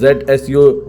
ZSU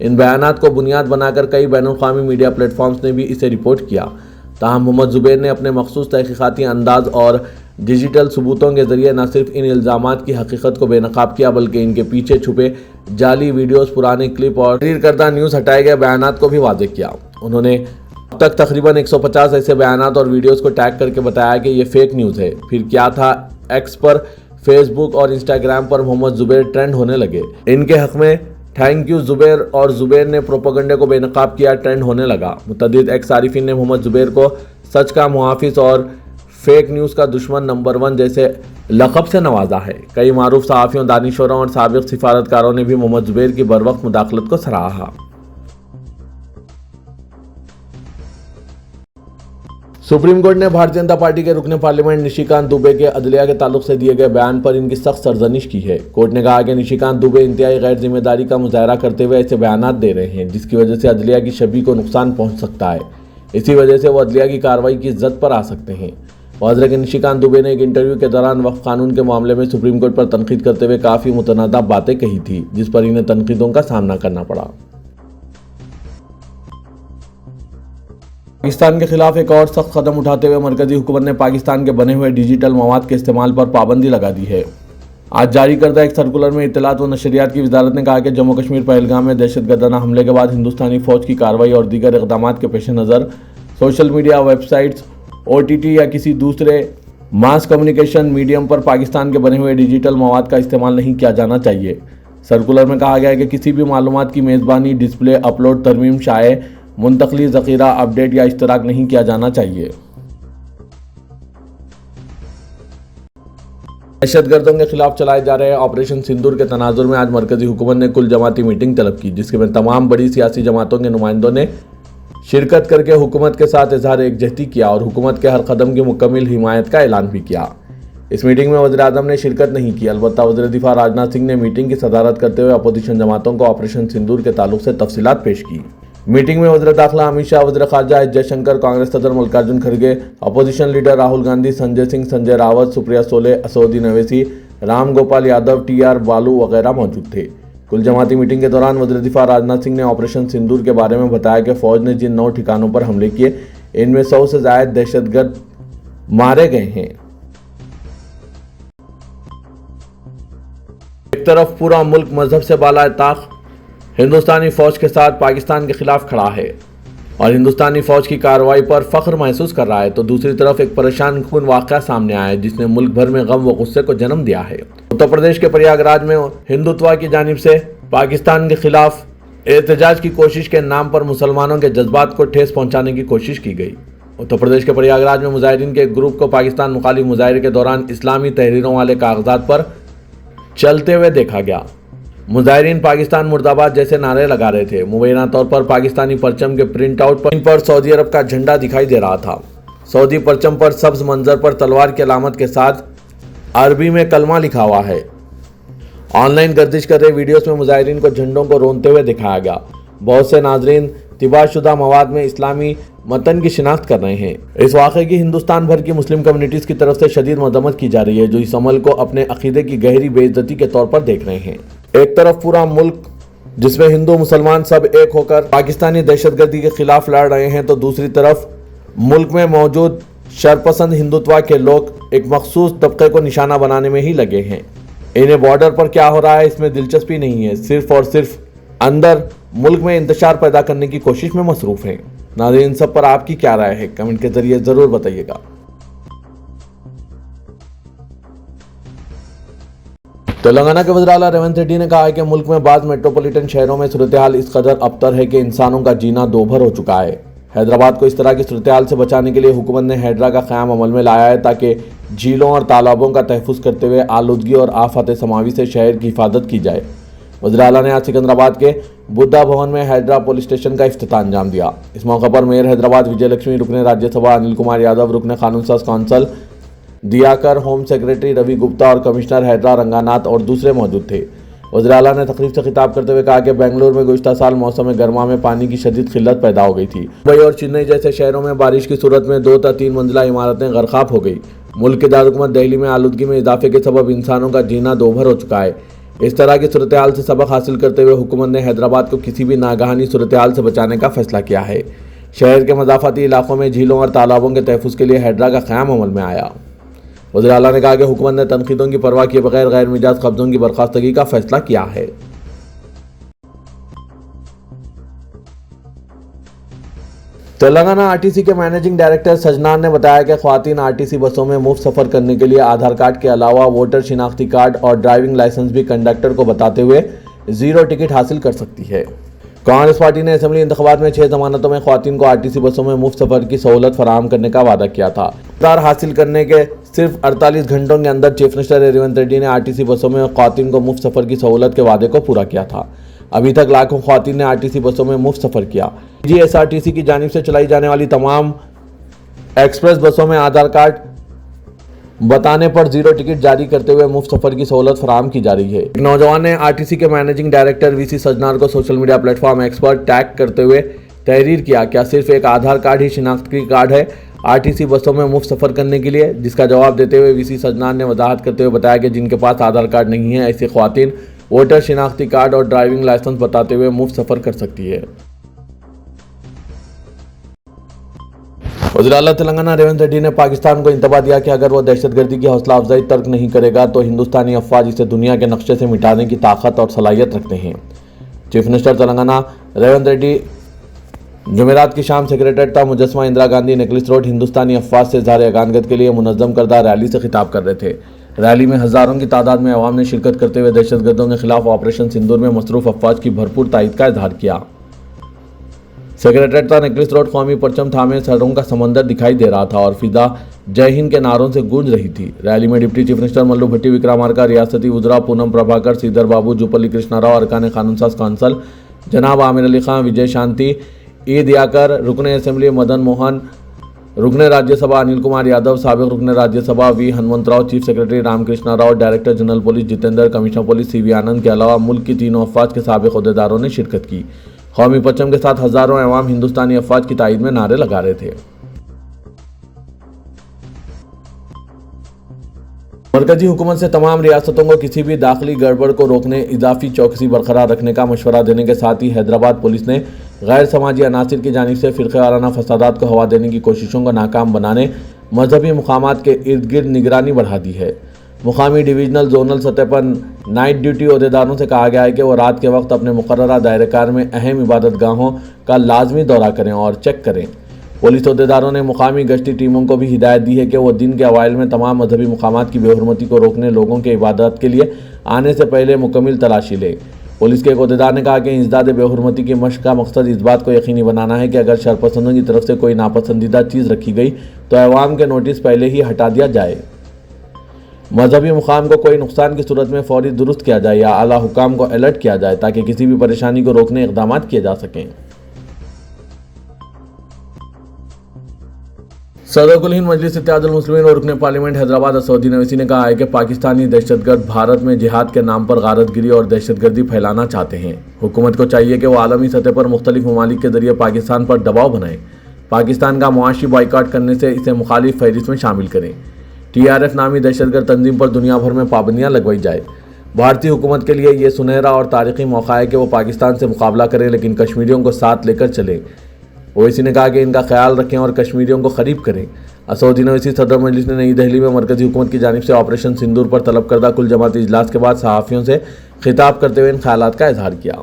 ان بیانات کو بنیاد بنا کر کئی بین الاقوامی میڈیا پلیٹ فارمز نے بھی اسے رپورٹ کیا۔ تاہم محمد زبیر نے اپنے مخصوص تحقیقاتی انداز اور ڈیجیٹل ثبوتوں کے ذریعے نہ صرف ان الزامات کی حقیقت کو بے نقاب کیا بلکہ ان کے پیچھے چھپے جعلی ویڈیوز، پرانے کلپ اور تحریر کردہ نیوز ہٹائے گئے بیانات کو بھی واضح کیا۔ انہوں نے اب تک تقریباً 150 ایسے بیانات اور ویڈیوز کو ٹیگ کر کے بتایا کہ یہ فیک نیوز ہے۔ پھر کیا تھا، ایکس پر، فیس بک اور انسٹاگرام پر محمد زبیر ٹرینڈ ہونے لگے۔ ان کے حق میں تھینک یو زبیر اور زبیر نے پروپیگنڈے کو بے نقاب کیا ٹرینڈ ہونے لگا۔ متعدد ایکس صارفین نے محمد زبیر کو سچ کا محافظ اور فیک نیوز کا دشمن نمبر 1 جیسے لقب سے نوازا ہے۔ کئی معروف صحافیوں، دانشوروں اور سابق سفارتکاروں نے بھی محمد زبیر کی بروقت مداخلت کو سراہا۔ سپریم کورٹ نے بھارتیہ جنتا پارٹی کے رکن پارلیمنٹ نشیکانت دوبے کے عدلیہ کے تعلق سے دیے گئے بیان پر ان کی سخت سرزنش کی ہے۔ کورٹ نے کہا کہ نشیکانت دوبے انتہائی غیر ذمہ داری کا مظاہرہ کرتے ہوئے ایسے بیانات دے رہے ہیں جس کی وجہ سے عدلیہ کی شبیہ کو نقصان پہنچ سکتا ہے۔ اسی وجہ سے وہ عدلیہ کی کارروائی کی زد پر آ سکتے ہیں۔ واضح کہ نشیکانت دوبے نے ایک انٹرویو کے دوران وقف قانون کے معاملے میں سپریم کورٹ پر تنقید کرتے ہوئے کافی متنازع باتیں کہی تھی جس پر انہیں تنقیدوں کا سامنا کرنا پڑا۔ پاکستان کے خلاف ایک اور سخت قدم اٹھاتے ہوئے مرکزی حکومت نے پاکستان کے بنے ہوئے ڈیجیٹل مواد کے استعمال پر پابندی لگا دی ہے۔ آج جاری کردہ ایک سرکولر میں اطلاعات و نشریات کی وزارت نے کہا کہ جموں کشمیر پہلگام میں دہشت گردانہ حملے کے بعد ہندوستانی فوج کی کارروائی اور دیگر اقدامات کے پیش نظر social media, web sites, OTT یا کسی دوسرے ماس کمیونیکیشن میڈیم پر پاکستان کے بنے ہوئے ڈیجیٹل مواد کا استعمال نہیں کیا جانا چاہیے۔ سرکولر میں کہا گیا ہے کہ کسی بھی معلومات کی میزبانی، ڈسپلے، اپلوڈ، ترمیم، شائع، منتقلی، ذخیرہ، اپڈیٹ یا اشتراک نہیں کیا جانا چاہیے۔ دہشت گردوں کے خلاف چلائے جا رہے آپریشن سندور کے تناظر میں آج مرکزی حکومت نے کل جماعتی میٹنگ طلب کی جس میں تمام بڑی سیاسی جماعتوں کے نمائندوں نے شرکت کر کے حکومت کے ساتھ اظہار یکجہتی کیا اور حکومت کے ہر قدم کی مکمل حمایت کا اعلان بھی کیا۔ اس میٹنگ میں وزیر اعظم نے شرکت نہیں کی، البتہ وزیر دفاع راجناتھ سنگھ نے میٹنگ کی صدارت کرتے ہوئے اپوزیشن جماعتوں کو آپریشن سندور کے تعلق سے تفصیلات پیش کی۔ میٹنگ میں وزیر داخلہ امت شاہ، وزیر خارجہ ایس جے شنکر، کانگریس صدر Mallikarjun Kharge, opposition leader Rahul Gandhi, Sanjay Singh, Sanjay Raut, Supriya Sule, Asaduddin Owaisi, Ram Gopal Yadav, TR Baalu وغیرہ موجود تھے۔ کل جماعتی میٹنگ کے دوران وزیر دفاع راجناتھ سنگھ نے آپریشن سندور کے بارے میں بتایا کہ فوج نے جن 9 ٹھکانوں پر حملے کیے ان میں 100 سے زائد دہشت گرد مارے گئے ہیں۔ ایک طرف پورا ملک مذہب سے بالا طاق ہندوستانی فوج کے ساتھ پاکستان کے خلاف کھڑا ہے اور ہندوستانی فوج کی کارروائی پر فخر محسوس کر رہا ہے، تو دوسری طرف ایک پریشان کن واقعہ سامنے آیا ہے جس نے ملک بھر میں غم و غصے کو جنم دیا ہے۔ اتر پردیش کے پریاگ راج میں ہندوتوا کی جانب سے پاکستان کے خلاف احتجاج کی کوشش کے نام پر مسلمانوں کے جذبات کو ٹھیس پہنچانے کی کوشش کی گئی۔ اتر پردیش کے پریاگ راج میں مظاہرین کے ایک گروپ کو پاکستان مخالف مظاہرے کے دوران اسلامی تحریروں والے کاغذات پر چلتے ہوئے دیکھا گیا۔ مظاہرین پاکستان مرد آباد جیسے نعرے لگا رہے تھے۔ مبینہ طور پر پاکستانی پرچم کے پرنٹ آؤٹ پر سعودی عرب کا جھنڈا دکھائی دے رہا تھا۔ سعودی پرچم پر سبز منظر پر تلوار کی علامت کے ساتھ عربی میں کلمہ لکھا ہوا ہے۔ آن لائن گردش کر رہے ویڈیوز میں مظاہرین کو جھنڈوں کو رونتے ہوئے دکھایا گیا۔ بہت سے ناظرین طباع شدہ مواد میں اسلامی متن کی شناخت کر رہے ہیں۔ اس واقعے کی ہندوستان بھر کی مسلم کمیونٹیز کی طرف سے شدید مذمت کی جا رہی ہے جو اس عمل کو اپنے عقیدے کی گہری بے عزتی کے طور پر دیکھ رہے ہیں۔ ایک طرف پورا ملک جس میں ہندو مسلمان سب ایک ہو کر پاکستانی دہشت گردی کے خلاف لڑ رہے ہیں، تو دوسری طرف ملک میں موجود شرپسند ہندوتوا کے لوگ ایک مخصوص طبقے کو نشانہ بنانے میں ہی لگے ہیں۔ انہیں بارڈر پر کیا ہو رہا ہے اس میں دلچسپی نہیں ہے، صرف اور صرف اندر ملک میں انتشار پیدا کرنے کی کوشش میں مصروف ہیں۔ ناظرین، سب پر آپ کی کیا رائے ہے؟ کمنٹ کے ذریعے ضرور بتائیے گا۔ تلنگانہ کے وزیر اعلیٰ ریونت ریڈی نے کہا ہے کہ ملک میں بعض میٹروپولیٹن شہروں میں صورتحال اس قدر ابتر ہے کہ انسانوں کا جینا دوبھر ہو چکا ہے۔ حیدرآباد کو اس طرح کی صورتحال سے بچانے کے لیے حکومت نے ہیڈرا کا قیام عمل میں لایا ہے تاکہ جھیلوں اور تالابوں کا تحفظ کرتے ہوئے آلودگی اور آفات سماوی سے شہر کی حفاظت کی جائے۔ وزیر اعلیٰ نے آج سکندرآباد کے بدھا بھون میں ہیڈرا پولیس اسٹیشن کا افتتاح انجام دیا۔ اس موقع پر میئر حیدرآباد وجے لکشمی، رکن راجیہ سبھا انل کمار یادو، رکن قانون ساز کونسل دیاکر، ہوم سیکریٹری روی گپتا اور کمشنر ہیڈرا رنگاناتھ اور دوسرے موجود تھے۔ وزیر اعلیٰ نے تقریب سے خطاب کرتے ہوئے کہا کہ بنگلور میں گزشتہ سال موسم گرما میں پانی کی شدید قلت پیدا ہو گئی تھی۔ ممبئی اور چنئی جیسے شہروں میں بارش کی صورت میں 2 تا 3 منزلہ عمارتیں غرقاب ہو گئی۔ ملک کے دارالحکومت دہلی میں آلودگی میں اضافے کے سبب انسانوں کا جینا دوبھر ہو چکا ہے۔ اس طرح کی صورتحال سے سبق حاصل کرتے ہوئے حکومت نے حیدرآباد کو کسی بھی ناگہانی صورتحال سے بچانے کا فیصلہ کیا ہے۔ شہر کے مضافاتی علاقوں میں جھیلوں اور تالابوں کے تحفظ کے لیے ہیڈرا کا قیام عمل میں آیا۔ وزیر اعلیٰ نے کہا کہ حکومت نے تنقیدوں کی پرواہ کیے بغیر غیر مجاز قبضوں کی برخاستگی کا فیصلہ کیا ہے۔ تلنگانہ RTC کے مینیجنگ ڈائریکٹر سجنان نے بتایا کہ خواتین RTC بسوں میں مفت سفر کرنے کے لیے آدھار کارڈ کے علاوہ ووٹر شناختی کارڈ اور ڈرائیونگ لائسنس بھی کنڈکٹر کو بتاتے ہوئے 0 ٹکٹ حاصل کر سکتی ہے۔ کانگریس پارٹی نے اسمبلی انتخابات میں 6 ضمانتوں میں خواتین کو RTC بسوں میں مفت سفر کی سہولت فراہم کرنے کا وعدہ کیا تھا۔ اقتدار حاصل کرنے کے صرف 48 گھنٹوں کے اندر چیف منسٹر ریونت ریڈی نے RTC بسوں میں خواتین کو مفت سفر کی سہولت کے وعدے کو پورا کیا تھا۔ ابھی تک لاکھوں خواتین نے RTC بسوں میں مفت سفر کیا۔ GSRTC کی جانب سے چلائی جانے والی تمام ایکسپریس بسوں میں آدھار کارڈ بتانے پر 0 ٹکٹ جاری کرتے ہوئے مفت سفر کی سہولت فراہم کی جا رہی ہے۔ ایک نوجوان نے RTC کے مینیجنگ ڈائریکٹر VC سجنان کو social media platform X پر ٹیگ کرتے ہوئے تحریر کیا، کیا صرف ایک آدھار کارڈ ہی شناختی کارڈ ہے RTC بسوں میں مفت سفر کرنے کے لیے؟ جس کا جواب دیتے ہوئے VC سجنان نے وضاحت کرتے ہوئے بتایا کہ جن کے پاس آدھار کارڈ نہیں ہے ایسی خواتین ووٹر شناختی کارڈ اور ڈرائیونگ لائسنس بتاتے ہوئے مفت سفر کر سکتی ہے۔ وزیر اعلیٰ تلنگانہ ریونت ریڈی نے پاکستان کو انتباہ دیا کہ اگر وہ دہشت گردی کی حوصلہ افزائی ترک نہیں کرے گا تو ہندوستانی افواج اسے دنیا کے نقشے سے مٹانے کی طاقت اور صلاحیت رکھتے ہیں۔ چیف منسٹر تلنگانہ ریونت ریڈی جمعرات کی شام سیکریٹریٹ تا مجسمہ اندرا گاندھی نیکلس روڈ ہندوستانی افواج سے اظہار یگانگت کے لیے منظم کردہ ریلی سے خطاب کر رہے تھے۔ ریلی میں ہزاروں کی تعداد میں عوام نے شرکت کرتے ہوئے دہشت گردوں کے خلاف آپریشن سندور میں مصروف افواج کی بھرپور تائید کا اظہار کیا۔ سیکریٹریٹ تا نیکلس روڈ قومی پرچم تھامے سروں کا سمندر دکھائی دے رہا تھا اور فضا جے ہند کے نعروں سے گونج رہی تھی۔ ریلی میں ڈپٹی چیف منسٹر ملو بھٹی وکرامارکا، ریاستی وزراء پونم پربھاکر، سیدھر بابو، جوپلی کرشنا راؤ، ارکان قانون ساز کونسل جناب عامر علی خان، وجے شانتی، دیاکر، رکن اسمبلی مدن موہن، رکن راجیہ سبھا انل کمار یادو، سابق رکن Rajya Sabha V Hanumantha Rao, chief secretary Rama Krishna Rao, director general police Jitender, commissioner police CV Anand کے علاوہ ملک کی تینوں افواج کے سابق عہدیداروں نے شرکت کی۔ قومی پرچم کے ساتھ ہزاروں عوام ہندوستانی افواج کی تائید میں نعرے لگا رہے تھے۔ مرکزی حکومت سے تمام ریاستوں کو کسی بھی داخلی گڑبڑ کو روکنے، اضافی چوکسی برقرار رکھنے کا مشورہ دینے کے ساتھ ہی حیدرآباد پولیس نے غیر سماجی عناصر کی جانب سے فرقہ وارانہ فسادات کو ہوا دینے کی کوششوں کو ناکام بنانے مذہبی مقامات کے ارد گرد نگرانی بڑھا دی ہے۔ مقامی ڈویژنل زونل سطح پر نائٹ ڈیوٹی عہدیداروں سے کہا گیا ہے کہ وہ رات کے وقت اپنے مقررہ دائرہ کار میں اہم عبادت گاہوں کا لازمی دورہ کریں اور چیک کریں۔ پولیس عہدیداروں نے مقامی گشتی ٹیموں کو بھی ہدایت دی ہے کہ وہ دن کے اوائل میں تمام مذہبی مقامات کی بے حرمتی کو روکنے لوگوں کے عبادات کے لیے آنے سے پہلے مکمل تلاشی لیں۔ پولیس کے ایک عہدیدار نے کہا کہ انسداد بے حرمتی کی مشق کا مقصد اس بات کو یقینی بنانا ہے کہ اگر شرپسندوں کی طرف سے کوئی ناپسندیدہ چیز رکھی گئی تو عوام کے نوٹس پہلے ہی ہٹا دیا جائے، مذہبی مقام کو کوئی نقصان کی صورت میں فوری درست کیا جائے یا اعلیٰ حکام کو الرٹ کیا جائے تاکہ کسی بھی پریشانی کو روکنے اقدامات کیے جا سکیں۔ صدر کل ہند مجلس اتحاد المسلمین اور رکن پارلیمنٹ حیدرآباد اسدالدین اویسی نے کہا ہے کہ پاکستانی دہشت گرد بھارت میں جہاد کے نام پر غارت گری اور دہشت گردی پھیلانا چاہتے ہیں۔ حکومت کو چاہیے کہ وہ عالمی سطح پر مختلف ممالک کے ذریعے پاکستان پر دباؤ بنائے، پاکستان کا معاشی بائیکاٹ کرنے سے اسے مخالف فہرست میں شامل کریں، TRF نامی دہشت گرد تنظیم پر دنیا بھر میں پابندیاں لگوائی جائے۔ بھارتی حکومت کے لیے یہ سنہرا اور تاریخی موقع ہے کہ وہ پاکستان سے مقابلہ کرے لیکن کشمیریوں کو ساتھ لے کر چلے۔ اویسی نے کہا کہ ان کا خیال رکھیں اور کشمیریوں کو قریب کریں۔ اسدالدین اویسی صدر مجلس نے نئی دہلی میں مرکزی حکومت کی جانب سے آپریشن سندور پر طلب کردہ کل جماعتی اجلاس کے بعد صحافیوں سے خطاب کرتے ہوئے ان خیالات کا اظہار کیا۔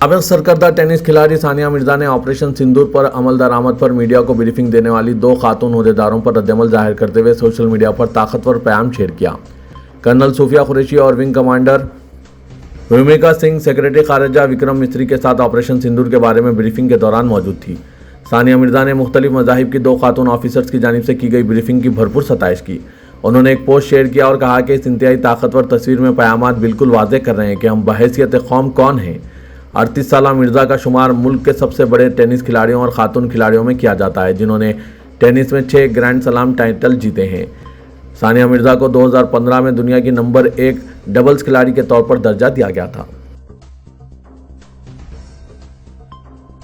سابق سرکردہ ٹینس کھلاڑی ثانیہ مرزا نے آپریشن سندور پر عمل درآمد پر میڈیا کو بریفنگ دینے والی 2 خاتون عہدیداروں پر ردعمل ظاہر کرتے ہوئے سوشل میڈیا پر طاقتور پیام شیئر کیا۔ کرنل صوفیہ قریشی اور ونگ کمانڈر رومیکا سنگھ سیکرٹری خارجہ وکرم مستری کے ساتھ آپریشن سندور کے بارے میں بریفنگ کے دوران موجود تھی۔ ثانیہ مرزا نے مختلف مذاہب کی 2 خاتون آفیسرز کی جانب سے کی گئی بریفنگ کی بھرپور ستائش کی۔ انہوں نے ایک پوسٹ شیئر کیا اور کہا کہ اس انتہائی طاقتور تصویر میں پیامات بالکل واضح کر رہے ہیں کہ ہم بحیثیت قوم کون ہیں۔ 38 سالہ مرزا کا شمار ملک کے سب سے بڑے ٹینس کھلاڑیوں اور خاتون کھلاڑیوں میں کیا جاتا ہے جنہوں نے ٹینس میں 6 گرینڈ سلام ٹائٹل جیتے ہیں۔ ثانیہ مرزا کو 2015 میں دنیا کی نمبر 1 ڈبلز کھلاڑی کے طور پر درجہ دیا گیا تھا۔